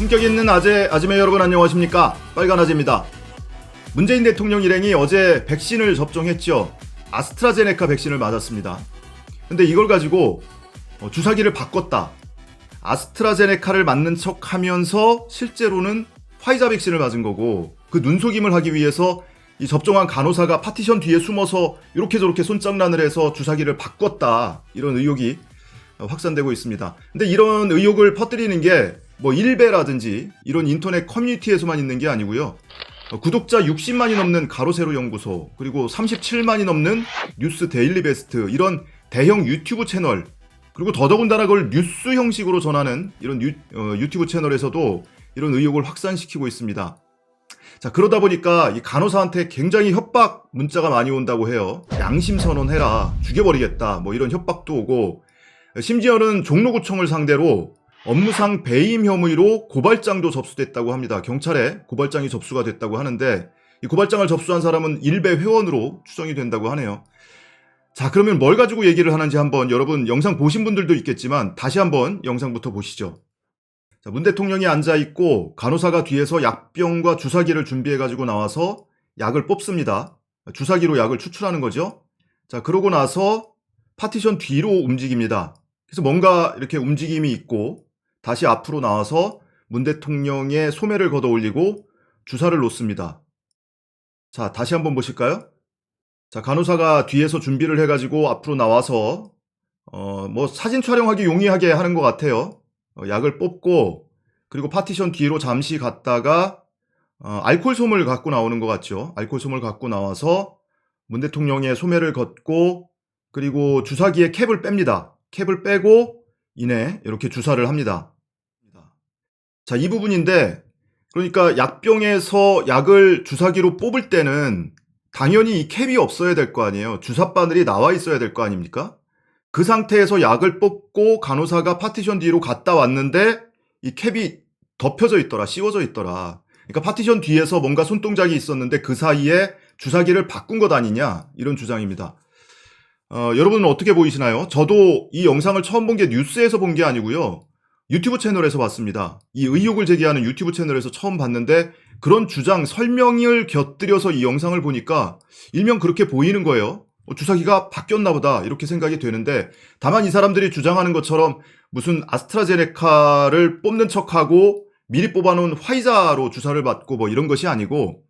품격 있는 아재매 여러분 안녕하십니까? 빨간 아재입니다. 문재인 대통령 일행이 어제 백신을 접종했죠. 아스트라제네카 백신을 맞았습니다. 근데 이걸 가지고 주사기를 바꿨다. 아스트라제네카를 맞는 척 하면서 실제로는 화이자 백신을 맞은 거고, 그 눈속임을 하기 위해서 이 접종한 간호사가 파티션 뒤에 숨어서 이렇게 저렇게 손장난을 해서 주사기를 바꿨다. 이런 의혹이 확산되고 있습니다. 근데 이런 의혹을 퍼뜨리는 게 뭐 일베라든지 이런 인터넷 커뮤니티에서만 있는 게 아니고요. 구독자 60만이 넘는 가로세로 연구소, 그리고 37만이 넘는 뉴스 데일리 베스트, 이런 대형 유튜브 채널, 그리고 더더군다나 그걸 뉴스 형식으로 전하는 이런 유튜브 채널에서도 이런 의혹을 확산시키고 있습니다. 자, 그러다 보니까 이 간호사한테 굉장히 협박 문자가 많이 온다고 해요. 양심 선언해라, 죽여버리겠다, 뭐 이런 협박도 오고, 심지어는 종로구청을 상대로 업무상 배임 혐의로 고발장도 접수됐다고 합니다. 경찰에 고발장이 접수가 됐다고 하는데, 이 고발장을 접수한 사람은 일베 회원으로 추정이 된다고 하네요. 자, 그러면 뭘 가지고 얘기를 하는지 한번, 여러분 영상 보신 분들도 있겠지만 다시 한번 영상부터 보시죠. 자, 문 대통령이 앉아있고 간호사가 뒤에서 약병과 주사기를 준비해가지고 나와서 약을 뽑습니다. 주사기로 약을 추출하는 거죠. 자, 그러고 나서 파티션 뒤로 움직입니다. 그래서 뭔가 이렇게 움직임이 있고 다시 앞으로 나와서 문 대통령의 소매를 걷어 올리고 주사를 놓습니다. 자, 다시 한번 보실까요? 자, 간호사가 뒤에서 준비를 해가지고 앞으로 나와서 뭐 사진 촬영하기 용이하게 하는 것 같아요. 약을 뽑고, 그리고 파티션 뒤로 잠시 갔다가 알코올솜을 갖고 나오는 것 같죠. 알코올솜을 갖고 나와서 문 대통령의 소매를 걷고, 그리고 주사기의 캡을 뺍니다. 캡을 빼고 이내 이렇게 주사를 합니다. 자, 이 부분인데, 그러니까 약병에서 약을 주사기로 뽑을 때는 당연히 이 캡이 없어야 될 거 아니에요. 주사 바늘이 나와 있어야 될 거 아닙니까? 그 상태에서 약을 뽑고 간호사가 파티션 뒤로 갔다 왔는데 이 캡이 덮여져 있더라, 씌워져 있더라. 그러니까 파티션 뒤에서 뭔가 손동작이 있었는데 그 사이에 주사기를 바꾼 것 아니냐, 이런 주장입니다. 여러분은 어떻게 보이시나요? 저도 이 영상을 처음 본 게 뉴스에서 본 게 아니고요. 유튜브 채널에서 봤습니다. 이 의혹을 제기하는 유튜브 채널에서 처음 봤는데, 그런 주장, 설명을 곁들여서 이 영상을 보니까 일명 그렇게 보이는 거예요. 주사기가 바뀌었나 보다, 이렇게 생각이 되는데, 다만 이 사람들이 주장하는 것처럼 무슨 아스트라제네카를 뽑는 척하고 미리 뽑아놓은 화이자로 주사를 맞고 뭐 이런 것이 아니고,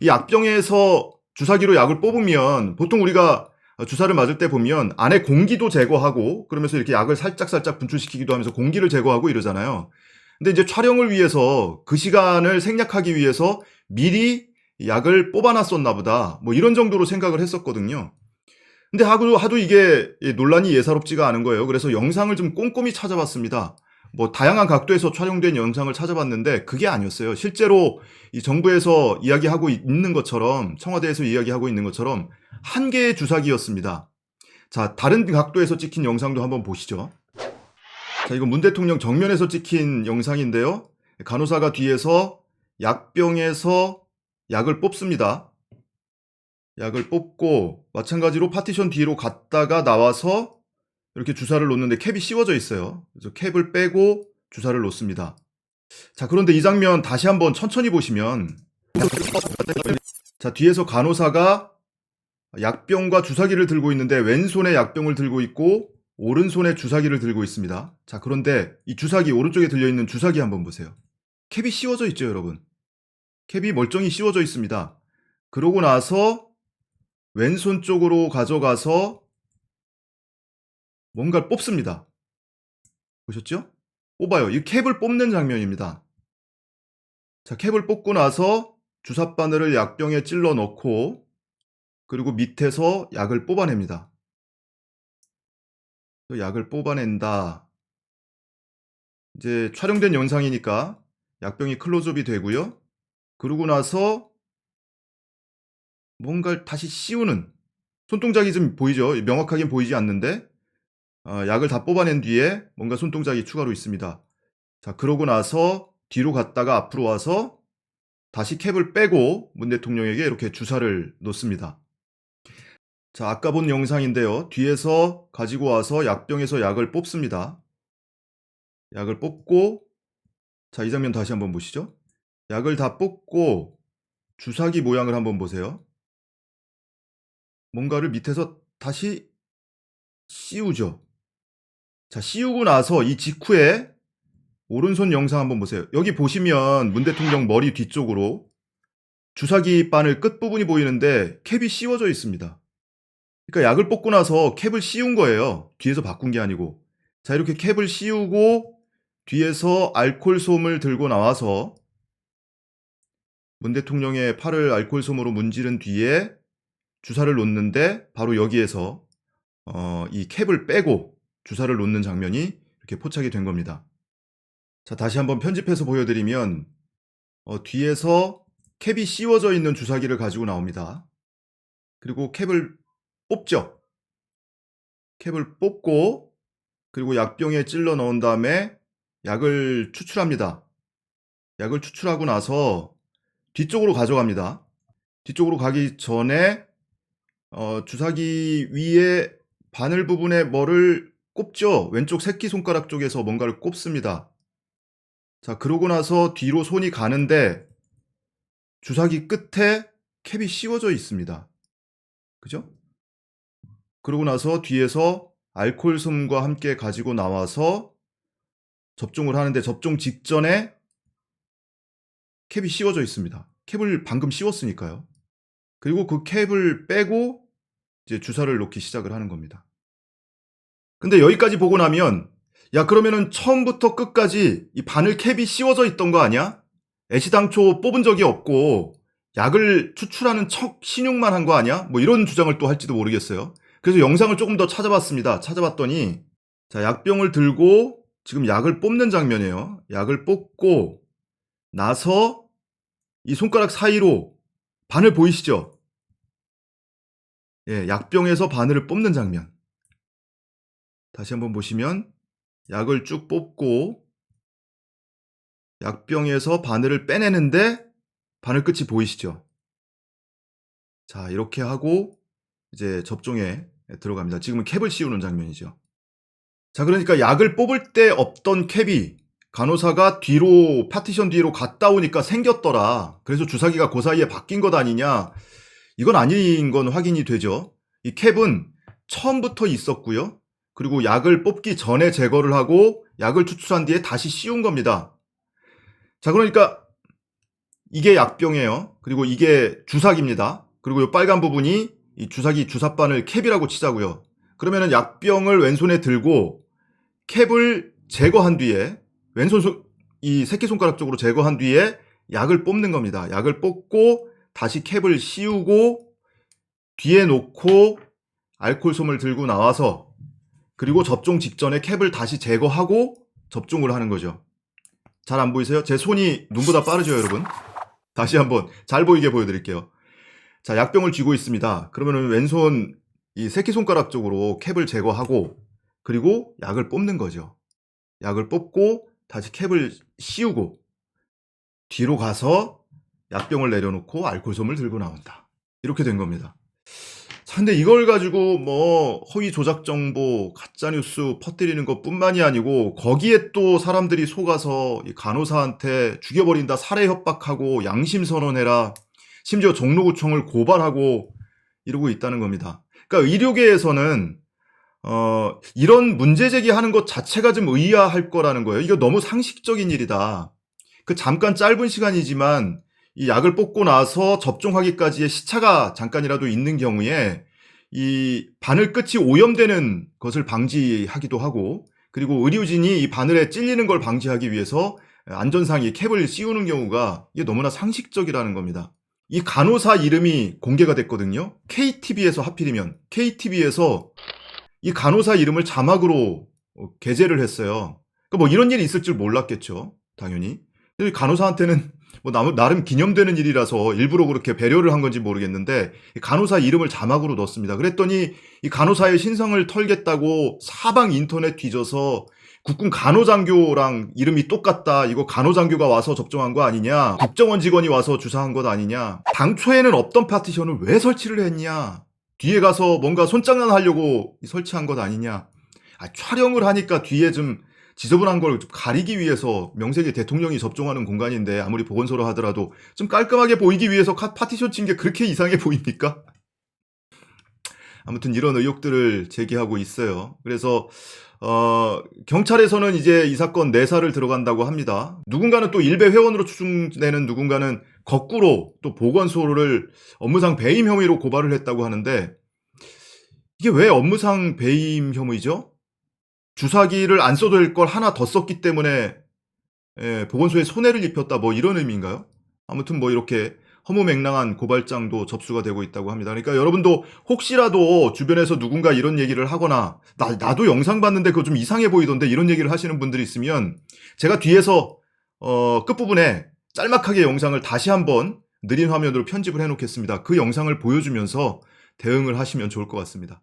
이 약병에서 주사기로 약을 뽑으면 보통 우리가 주사를 맞을 때 보면 안에 공기도 제거하고 그러면서 이렇게 약을 살짝살짝 분출시키기도 하면서 공기를 제거하고 이러잖아요. 근데 이제 촬영을 위해서 그 시간을 생략하기 위해서 미리 약을 뽑아놨었나 보다, 뭐 이런 정도로 생각을 했었거든요. 근데 하도 이게 논란이 예사롭지가 않은 거예요. 그래서 영상을 좀 꼼꼼히 찾아봤습니다. 뭐 다양한 각도에서 촬영된 영상을 찾아봤는데 그게 아니었어요. 실제로 이 정부에서 이야기하고 있는 것처럼, 청와대에서 이야기하고 있는 것처럼 한 개의 주사기였습니다. 자, 다른 각도에서 찍힌 영상도 한번 보시죠. 자, 이거 문 대통령 정면에서 찍힌 영상인데요. 간호사가 뒤에서 약병에서 약을 뽑습니다. 약을 뽑고 마찬가지로 파티션 뒤로 갔다가 나와서 이렇게 주사를 놓는데 캡이 씌워져 있어요. 그래서 캡을 빼고 주사를 놓습니다. 자, 그런데 이 장면 다시 한번 천천히 보시면, 자, 뒤에서 간호사가 약병과 주사기를 들고 있는데 왼손에 약병을 들고 있고 오른손에 주사기를 들고 있습니다. 자, 그런데 이 주사기, 오른쪽에 들려있는 주사기 한번 보세요. 캡이 씌워져 있죠, 여러분. 캡이 멀쩡히 씌워져 있습니다. 그러고 나서 왼손 쪽으로 가져가서 뭔가를 뽑습니다. 보셨죠? 뽑아요. 이 캡을 뽑는 장면입니다. 자, 캡을 뽑고 나서 주사 바늘을 약병에 찔러 넣고, 그리고 밑에서 약을 뽑아냅니다. 약을 뽑아낸다. 이제 촬영된 영상이니까 약병이 클로즈업이 되고요. 그러고 나서 뭔가를 다시 씌우는 손동작이 좀 보이죠? 명확하게 보이지 않는데 약을 다 뽑아낸 뒤에 뭔가 손동작이 추가로 있습니다. 자, 그러고 나서 뒤로 갔다가 앞으로 와서 다시 캡을 빼고 문 대통령에게 이렇게 주사를 놓습니다. 자, 아까 본 영상인데요. 뒤에서 가지고 와서 약병에서 약을 뽑습니다. 약을 뽑고 자, 이 장면 다시 한번 보시죠. 약을 다 뽑고 주사기 모양을 한번 보세요. 뭔가를 밑에서 다시 씌우죠. 자, 씌우고 나서 이 직후에 오른손 영상 한번 보세요. 여기 보시면 문 대통령 머리 뒤쪽으로 주사기 바늘 끝부분이 보이는데 캡이 씌워져 있습니다. 그러니까 약을 뽑고 나서 캡을 씌운 거예요. 뒤에서 바꾼 게 아니고. 자, 이렇게 캡을 씌우고 뒤에서 알코올솜을 들고 나와서 문 대통령의 팔을 알코올솜으로 문지른 뒤에 주사를 놓는데 바로 여기에서 이 캡을 빼고 주사를 놓는 장면이 이렇게 포착이 된 겁니다. 자, 다시 한번 편집해서 보여드리면 뒤에서 캡이 씌워져 있는 주사기를 가지고 나옵니다. 그리고 캡을 뽑죠. 캡을 뽑고 그리고 약병에 찔러 넣은 다음에 약을 추출합니다. 약을 추출하고 나서 뒤쪽으로 가져갑니다. 뒤쪽으로 가기 전에 주사기 위에 바늘 부분에 뭐를 꼽죠. 왼쪽 새끼손가락 쪽에서 뭔가를 꼽습니다. 자, 그러고 나서 뒤로 손이 가는데 주사기 끝에 캡이 씌워져 있습니다. 그죠? 그러고 나서 뒤에서 알코올솜과 함께 가지고 나와서 접종을 하는데 접종 직전에 캡이 씌워져 있습니다. 캡을 방금 씌웠으니까요. 그리고 그 캡을 빼고 이제 주사를 놓기 시작을 하는 겁니다. 근데 여기까지 보고 나면 야, 그러면은 처음부터 끝까지 이 바늘 캡이 씌워져 있던 거 아니야? 애시당초 뽑은 적이 없고 약을 추출하는 척 신용만 한 거 아니야? 뭐 이런 주장을 또 할지도 모르겠어요. 그래서 영상을 조금 더 찾아봤습니다. 찾아봤더니 자, 약병을 들고 지금 약을 뽑는 장면이에요. 약을 뽑고 나서 이 손가락 사이로 바늘 보이시죠? 예, 약병에서 바늘을 뽑는 장면. 다시 한번 보시면 약을 쭉 뽑고 약병에서 바늘을 빼내는데 바늘 끝이 보이시죠? 자, 이렇게 하고 이제 접종에 들어갑니다. 지금은 캡을 씌우는 장면이죠. 자, 그러니까 약을 뽑을 때 없던 캡이 간호사가 뒤로 파티션 뒤로 갔다 오니까 생겼더라. 그래서 주사기가 그 사이에 바뀐 것 아니냐. 이건 아닌 건 확인이 되죠. 이 캡은 처음부터 있었고요. 그리고 약을 뽑기 전에 제거를 하고 약을 추출한 뒤에 다시 씌운 겁니다. 자, 그러니까 이게 약병이에요. 그리고 이게 주사기입니다. 그리고 이 빨간 부분이 이 주사기 주사바늘 캡이라고 치자고요. 그러면은 약병을 왼손에 들고 캡을 제거한 뒤에 왼손 이 새끼손가락 쪽으로 제거한 뒤에 약을 뽑는 겁니다. 약을 뽑고 다시 캡을 씌우고 뒤에 놓고 알코올솜을 들고 나와서 그리고 접종 직전에 캡을 다시 제거하고 접종을 하는 거죠. 잘 안 보이세요? 제 손이 눈보다 빠르죠, 여러분? 다시 한번 잘 보이게 보여드릴게요. 자, 약병을 쥐고 있습니다. 그러면 왼손 이 새끼손가락 쪽으로 캡을 제거하고 그리고 약을 뽑는 거죠. 약을 뽑고 다시 캡을 씌우고 뒤로 가서 약병을 내려놓고 알코올솜을 들고 나온다. 이렇게 된 겁니다. 자, 근데 이걸 가지고 뭐 허위 조작 정보, 가짜 뉴스 퍼뜨리는 것뿐만이 아니고 거기에 또 사람들이 속아서 이 간호사한테 죽여버린다, 살해 협박하고 양심 선언해라, 심지어 종로구청을 고발하고 이러고 있다는 겁니다. 그러니까 의료계에서는 이런 문제 제기하는 것 자체가 좀 의아할 거라는 거예요. 이거 너무 상식적인 일이다. 그 잠깐 짧은 시간이지만 이 약을 뽑고 나서 접종하기까지의 시차가 잠깐이라도 있는 경우에 이 바늘 끝이 오염되는 것을 방지하기도 하고 그리고 의료진이 이 바늘에 찔리는 걸 방지하기 위해서 안전상 이 캡을 씌우는 경우가 이게 너무나 상식적이라는 겁니다. 이 간호사 이름이 공개가 됐거든요. KTV에서 하필이면 KTV에서 이 간호사 이름을 자막으로 게재를 했어요. 그러니까 뭐 이런 일이 있을 줄 몰랐겠죠. 당연히. 근데 간호사한테는 뭐 나름 기념되는 일이라서 일부러 그렇게 배려를 한 건지 모르겠는데 간호사 이름을 자막으로 넣었습니다. 그랬더니 이 간호사의 신상을 털겠다고 사방 인터넷 뒤져서 국군 간호장교랑 이름이 똑같다. 이거 간호장교가 와서 접종한 거 아니냐. 국정원 직원이 와서 주사한 것 아니냐. 당초에는 없던 파티션을 왜 설치를 했냐. 뒤에 가서 뭔가 손장난 하려고 설치한 것 아니냐. 촬영을 하니까 뒤에 좀 지저분한 걸 가리기 위해서 명색이 대통령이 접종하는 공간인데 아무리 보건소로 하더라도 좀 깔끔하게 보이기 위해서 파티션 친 게 그렇게 이상해 보입니까? 아무튼 이런 의혹들을 제기하고 있어요. 그래서 경찰에서는 이제 이 사건 내사를 들어간다고 합니다. 누군가는 또 일베 회원으로 추정되는 누군가는 거꾸로 또 보건소를 업무상 배임 혐의로 고발을 했다고 하는데 이게 왜 업무상 배임 혐의죠? 주사기를 안 써도 될 걸 하나 더 썼기 때문에 보건소에 손해를 입혔다 뭐 이런 의미인가요? 아무튼 뭐 이렇게 허무맹랑한 고발장도 접수가 되고 있다고 합니다. 그러니까 여러분도 혹시라도 주변에서 누군가 이런 얘기를 하거나 나도 영상 봤는데 그거 좀 이상해 보이던데 이런 얘기를 하시는 분들이 있으면 제가 뒤에서 끝부분에 짤막하게 영상을 다시 한번 느린 화면으로 편집을 해놓겠습니다. 그 영상을 보여주면서 대응을 하시면 좋을 것 같습니다.